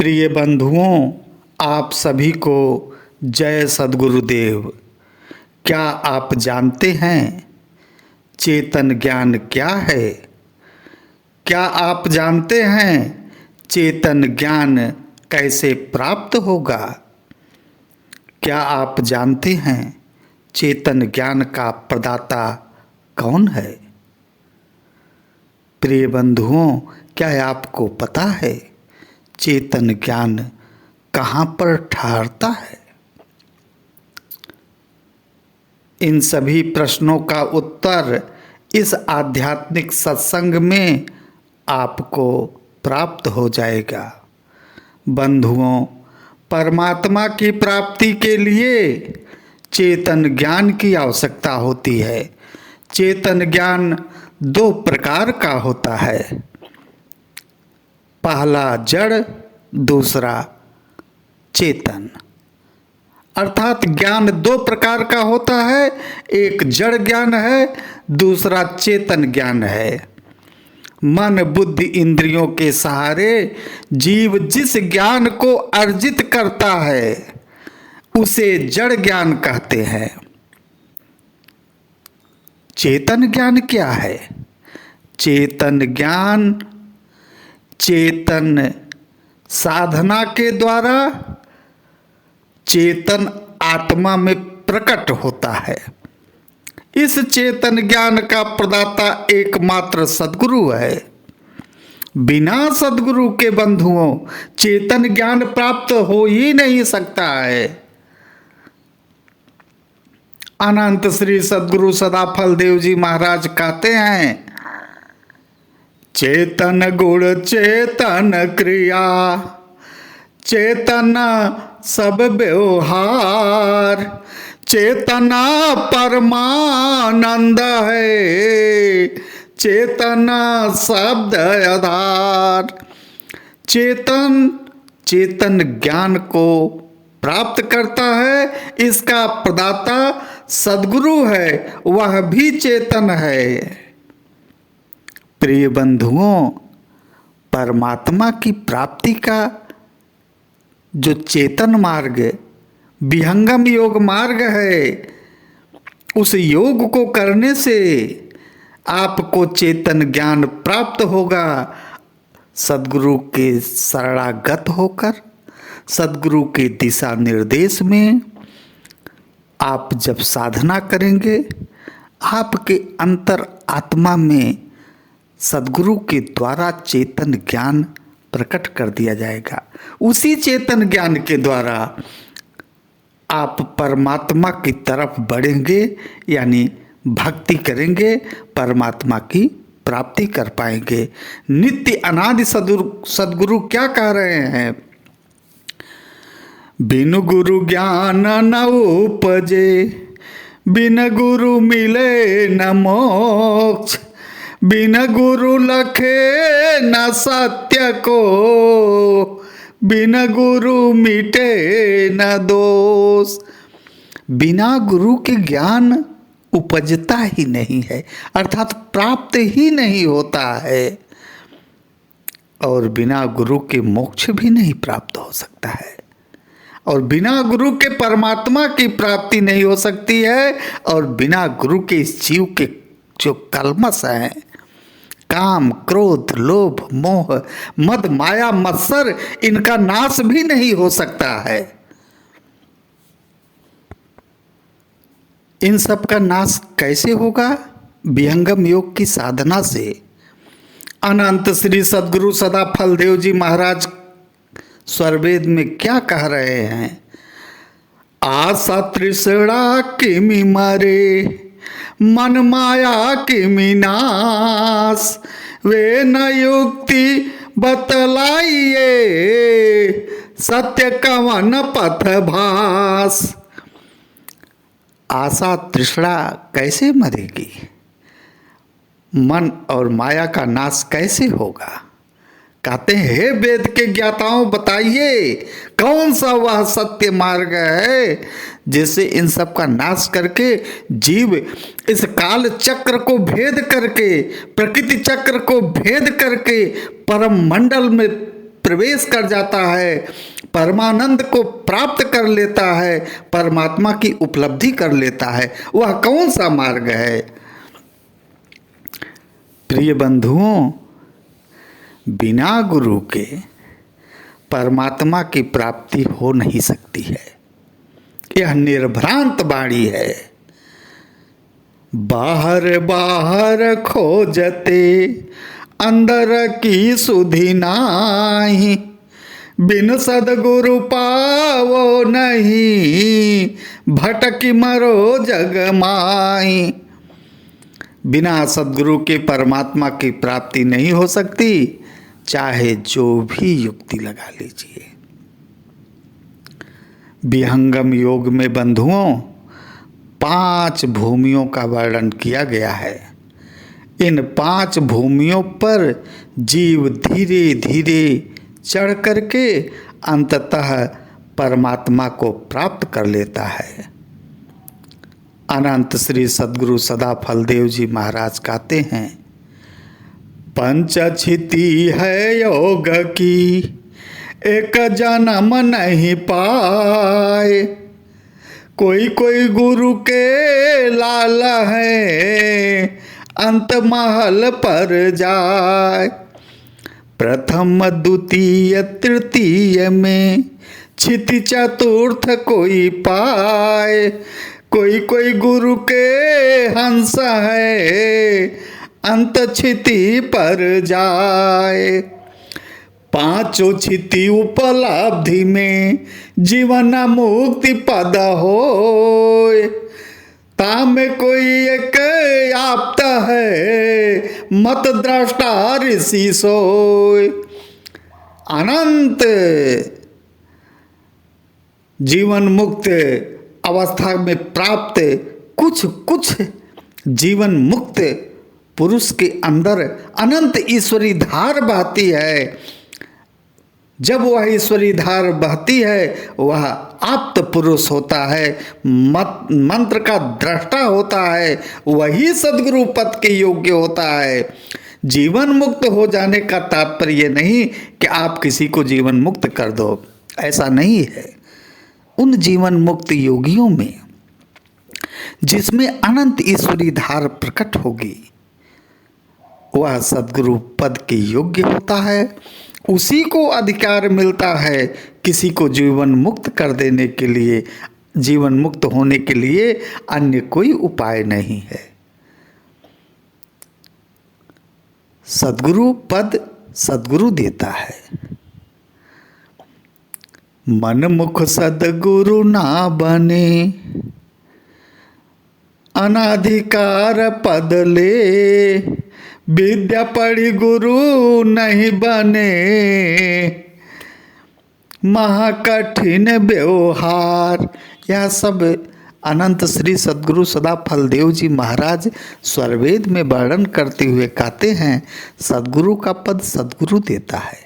प्रिय बंधुओं, आप सभी को जय सद्गुरुदेव। क्या आप जानते हैं चेतन ज्ञान क्या है? क्या आप जानते हैं चेतन ज्ञान कैसे प्राप्त होगा? क्या आप जानते हैं चेतन ज्ञान का प्रदाता कौन है? प्रिय बंधुओं, क्या आपको पता है चेतन ज्ञान कहाँ पर ठहरता है? इन सभी प्रश्नों का उत्तर इस आध्यात्मिक सत्संग में आपको प्राप्त हो जाएगा। बंधुओं, परमात्मा की प्राप्ति के लिए चेतन ज्ञान की आवश्यकता होती है। चेतन ज्ञान दो प्रकार का होता है, पहला जड़, दूसरा चेतन। अर्थात ज्ञान दो प्रकार का होता है, एक जड़ ज्ञान है, दूसरा चेतन ज्ञान है। मन बुद्धि इंद्रियों के सहारे जीव जिस ज्ञान को अर्जित करता है उसे जड़ ज्ञान कहते हैं। चेतन ज्ञान क्या है? चेतन ज्ञान चेतन साधना के द्वारा चेतन आत्मा में प्रकट होता है। इस चेतन ज्ञान का प्रदाता एकमात्र सद्गुरु है। बिना सद्गुरु के बंधुओं चेतन ज्ञान प्राप्त हो ही नहीं सकता है। अनंत श्री सद्गुरु सदाफल देव जी महाराज कहते हैं, चेतन गुण चेतन क्रिया चेतन सब व्यवहार, चेतना परमानंद है, चेतना शब्द आधार। चेतन ज्ञान को प्राप्त करता है, इसका प्रदाता सद्गुरु है, वह भी चेतन है। प्रिय बंधुओं, परमात्मा की प्राप्ति का जो चेतन मार्ग विहंगम योग मार्ग है, उस योग को करने से आपको चेतन ज्ञान प्राप्त होगा। सद्गुरु के शरणागत होकर सद्गुरु के दिशा निर्देश में आप जब साधना करेंगे, आपके अंतर आत्मा में सद्गुरु के द्वारा चेतन ज्ञान प्रकट कर दिया जाएगा। उसी चेतन ज्ञान के द्वारा आप परमात्मा की तरफ बढ़ेंगे, यानी भक्ति करेंगे, परमात्मा की प्राप्ति कर पाएंगे। नित्य अनादि सद्गुरु क्या कह रहे हैं? बिनु गुरु ज्ञान न उपजे, बिन गुरु मिले न मोक्ष, बिन गुरु लखे न सत्य को, बिन गुरु मिटे न दोष। बिना गुरु के ज्ञान उपजता ही नहीं है, अर्थात प्राप्त ही नहीं होता है, और बिना गुरु के मोक्ष भी नहीं प्राप्त हो सकता है, और बिना गुरु के परमात्मा की प्राप्ति नहीं हो सकती है, और बिना गुरु के इस जीव के जो कल्मश हैं, काम क्रोध लोभ मोह मद माया मत्सर, इनका नाश भी नहीं हो सकता है। इन सब का नाश कैसे होगा? विहंगम योग की साधना से। अनंत श्री सद्गुरु सदाफल देव जी महाराज स्वरवेद में क्या कह रहे हैं? आशा तृष्णा किमि मरे, मन माया किमि नाश, वे न युक्ति बतलाइए, सत्य कवन पथ भास। आशा तृष्णा कैसे मरेगी? मन और माया का नाश कैसे होगा? कहते हैं, हे वेद के ज्ञाताओं बताइए कौन सा वह सत्य मार्ग है जिससे इन सब का नाश करके जीव इस काल चक्र को भेद करके, प्रकृति चक्र को भेद करके परम मंडल में प्रवेश कर जाता है, परमानंद को प्राप्त कर लेता है, परमात्मा की उपलब्धि कर लेता है, वह कौन सा मार्ग है? प्रिय बंधुओं, बिना गुरु के परमात्मा की प्राप्ति हो नहीं सकती है। यह निर्भ्रांत वाणी है। बाहर बाहर खोजते अंदर की सुधि नाही, बिन सदगुरु पावो नहीं, भटकी मरो जग माही। बिना सदगुरु के परमात्मा की प्राप्ति नहीं हो सकती, चाहे जो भी युक्ति लगा लीजिए। विहंगम योग में बंधुओं 5 भूमियों का वर्णन किया गया है। इन 5 भूमियों पर जीव धीरे धीरे चढ़ करके अंततः परमात्मा को प्राप्त कर लेता है। अनंत श्री सद्गुरु सदा फलदेव जी महाराज कहते हैं, पंचक्षिति है योग की, एक जन्म नहीं पाए, कोई कोई गुरु के लाल है, अंत महल पर जाए। प्रथम द्वितीय तृतीय में क्षिति चतुर्थ कोई पाए, कोई कोई गुरु के हंस है, अंत क्षिति पर जाए। 5 क्षिति उपलब्धि में जीवन मुक्ति पद होय, ताम कोई एक आप्त है, मत द्रष्टा ऋषि सोय। अनंत जीवन मुक्त अवस्था में प्राप्त कुछ कुछ जीवन मुक्त पुरुष के अंदर अनंत ईश्वरी धार बहती है। जब वह ईश्वरी धार बहती है, वह आप्त पुरुष होता है, मंत्र का दृष्टा होता है, वही सद्गुरु पद के योग्य होता है। जीवन मुक्त हो जाने का तात्पर्य नहीं कि आप किसी को जीवन मुक्त कर दो, ऐसा नहीं है। उन जीवन मुक्त योगियों में जिसमें अनंत ईश्वरी धार प्रकट होगी, वह सद्गुरु पद के योग्य होता है। उसी को अधिकार मिलता है किसी को जीवन मुक्त कर देने के लिए। जीवन मुक्त होने के लिए अन्य कोई उपाय नहीं है। सद्गुरु पद सद्गुरु देता है। मन मुख सद्गुरु ना बने, अनाधिकार पद ले, विद्या पढ़ी गुरु नहीं बने, महाकठिन व्यवहार। यह सब अनंत श्री सद्गुरु सदा फलदेव जी महाराज स्वरवेद में वर्णन करते हुए कहते हैं, सद्गुरु का पद सद्गुरु देता है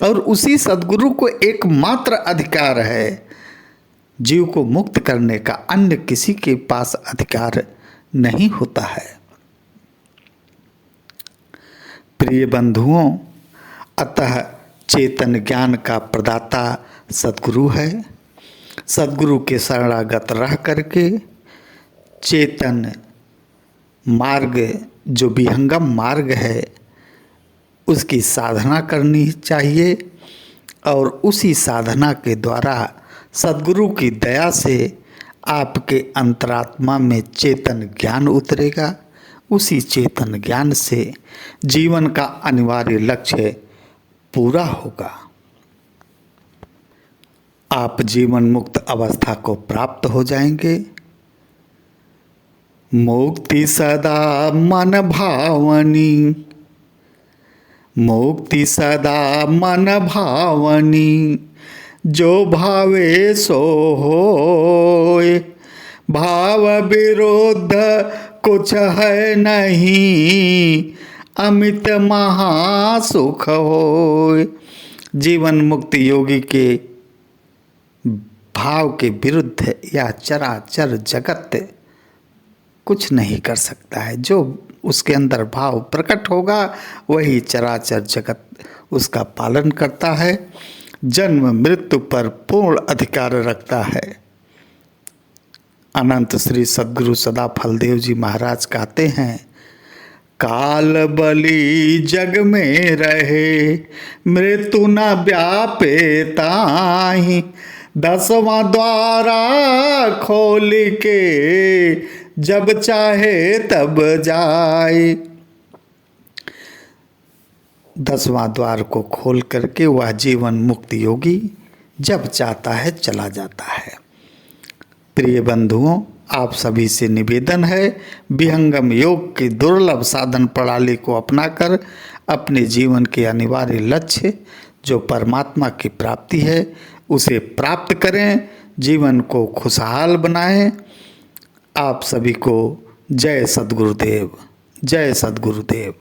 और उसी सद्गुरु को एकमात्र अधिकार है जीव को मुक्त करने का, अन्य किसी के पास अधिकार नहीं होता है। प्रिय बंधुओं, अतः चेतन ज्ञान का प्रदाता सद्गुरु है। सद्गुरु के शरणागत रह करके चेतन मार्ग जो विहंगम मार्ग है उसकी साधना करनी चाहिए और उसी साधना के द्वारा सद्गुरु की दया से आपके अंतरात्मा में चेतन ज्ञान उतरेगा। उसी चेतन ज्ञान से जीवन का अनिवार्य लक्ष्य पूरा होगा। आप जीवन मुक्त अवस्था को प्राप्त हो जाएंगे। मुक्ति सदा मन भावनी, मुक्ति सदा मन भावनी, जो भावे सो होय, भाव विरोध कुछ है नहीं, अमित महासुख होय। जीवन मुक्त योगी के भाव के विरुद्ध या चराचर जगत कुछ नहीं कर सकता है। जो उसके अंदर भाव प्रकट होगा, वही चराचर जगत उसका पालन करता है, जन्म मृत्यु पर पूर्ण अधिकार रखता है। अनंत श्री सद्गुरु सदा फलदेव जी महाराज कहते हैं, काल बलि जग में रहे, मृत्यु न व्यापे ताहि, 10वां द्वारा खोल के जब चाहे तब जाए। 10वां द्वार को खोल करके वह जीवन मुक्त योगी जब चाहता है चला जाता है। प्रिय बंधुओं, आप सभी से निवेदन है, विहंगम योग की दुर्लभ साधन प्रणाली को अपनाकर अपने जीवन के अनिवार्य लक्ष्य जो परमात्मा की प्राप्ति है उसे प्राप्त करें, जीवन को खुशहाल बनाएं। आप सभी को जय सद्गुरुदेव, जय सद्गुरुदेव।